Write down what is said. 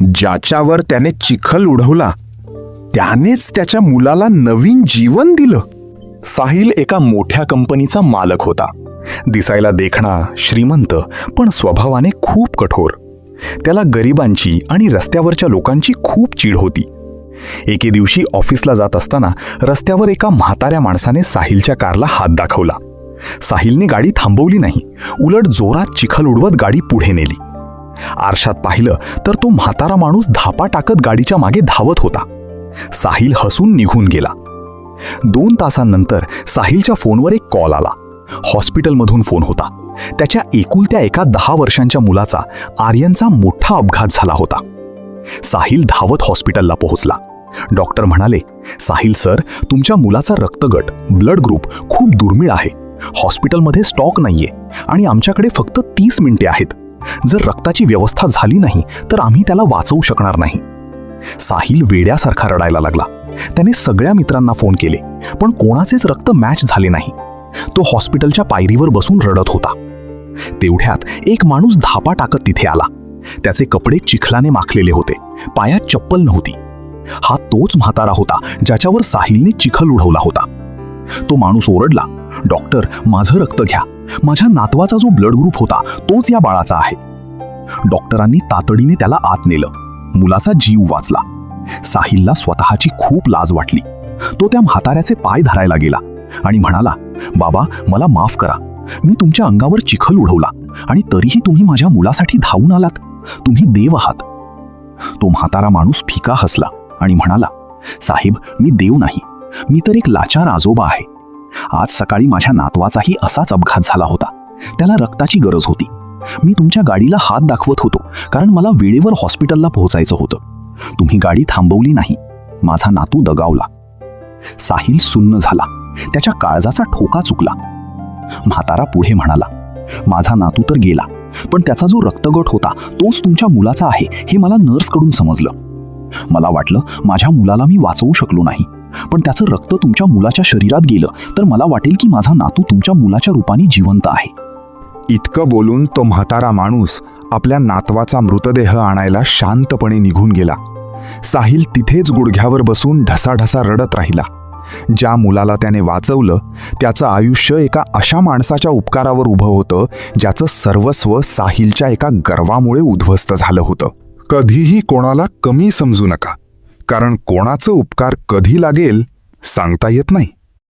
ज्याच्यावर त्याने चिखल उडवला त्यानेच त्याच्या मुलाला नवीन जीवन दिलं. साहिल एका मोठ्या कंपनीचा मालक होता. दिसायला देखणा, श्रीमंत, पण स्वभावाने खूप कठोर. त्याला गरिबांची आणि रस्त्यावरच्या लोकांची खूप चीड होती. एके दिवशी ऑफिसला जात असताना रस्त्यावर एका म्हाताऱ्या माणसाने साहिलच्या कारला हात दाखवला. साहिलने गाडी थांबवली नाही, उलट जोरात चिखल उडवत गाडी पुढे नेली. आरशात पाहिलं तर तो म्हातारा माणूस धापा टाकत गाडीच्या मागे धावत होता. साहिल हसून निघून गेला. 2 तासांनंतर साहिलच्या फोनवर एक कॉल आला. हॉस्पिटलमधून फोन होता. त्याच्या एकुलत्या एका 10 वर्षांच्या मुलाचा आर्यनचा मोठा अपघात झाला होता. साहिल धावत हॉस्पिटलला पोहोचला. डॉक्टर म्हणाले, साहिल सर, तुमच्या मुलाचा रक्तगट ब्लड ग्रुप खूप दुर्मिळ आहे. हॉस्पिटलमध्ये स्टॉक नाहीये आणि आमच्याकडे फक्त 30 मिनिटे आहेत. जर रक्ताची व्यवस्था झाली नाही तर आम्ही त्याला वाचवू शकणार नाही. साहिल वेड्यासारखा रडायला लागला. त्याने सगळ्या मित्रांना फोन केले, पण कोणाचेच रक्त मॅच झाले नाही. तो हॉस्पिटलच्या पायरीवर बसून रडत होता. तेवढ्यात एक माणूस धापा टाकत तिथे आला. त्याचे कपडे चिखलाने माखलेले होते, पायात चप्पल नव्हती. हा तोच म्हातारा होता ज्याच्यावर साहिलने चिखल उडवला होता. तो माणूस ओरडला, डॉक्टर, माझं रक्त घ्या. माझ्या नातवाचा जो ब्लड ग्रुप होता तोच या बाळाचा आहे. डॉक्टरांनी तातडीने त्याला आत नेलं. मुलाचा जीव वाचला. साहिलला स्वतःची खूप लाज वाटली. तो त्या म्हाताऱ्याचे पाय धरायला गेला आणि म्हणाला, बाबा, मला माफ करा. मी तुमच्या अंगावर चिखल उडवला आणि तरीही तुम्ही माझ्या मुलासाठी धावून आलात. तुम्ही देव आहात. तो म्हातारा माणूस फिका हसला आणि म्हणाला, साहेब, मी देव नाही. मी तर एक लाचार आजोबा आहे. आज सकाळी माझ्या नातवाचाही असाच अपघात झाला होता. त्याला रक्ताची गरज होती. मी तुमच्या गाडीला हात दाखवत होतो कारण मला वेळेवर हॉस्पिटलला पोहोचायचं होतं. तुम्ही गाडी थांबवली नाही. माझा नातू दगावला. साहिल सुन्न झाला. त्याच्या काळजाचा ठोका चुकला. म्हातारा पुढे म्हणाला, माझा नातू तर गेला, पण त्याचा जो रक्तगट होता तोच तुमच्या मुलाचा आहे हे मला नर्सकडून समजलं. मला वाटलं माझ्या मुलाला मी वाचवू शकलो नाही, पण त्याचं रक्त तुमच्या मुलाच्या शरीरात गेलं तर मला वाटेल की माझा नातू तुमच्या मुलाच्या रूपाने जिवंत आहे. इतकं बोलून तो म्हातारा माणूस आपल्या नातवाचा मृतदेह आणायला शांतपणे निघून गेला. साहिल तिथेच गुडघ्यावर बसून ढसाढसा रडत राहिला. ज्या मुलाला त्याने वाचवलं त्याचं आयुष्य एका अशा माणसाच्या उपकारावर उभं होतं ज्याचं सर्वस्व साहिलच्या एका गर्वामुळे उद्ध्वस्त झालं होतं. कधीही कोणाला कमी समजू नका, कारण कोणाचं उपकार कधी लागेल सांगता येत नाही.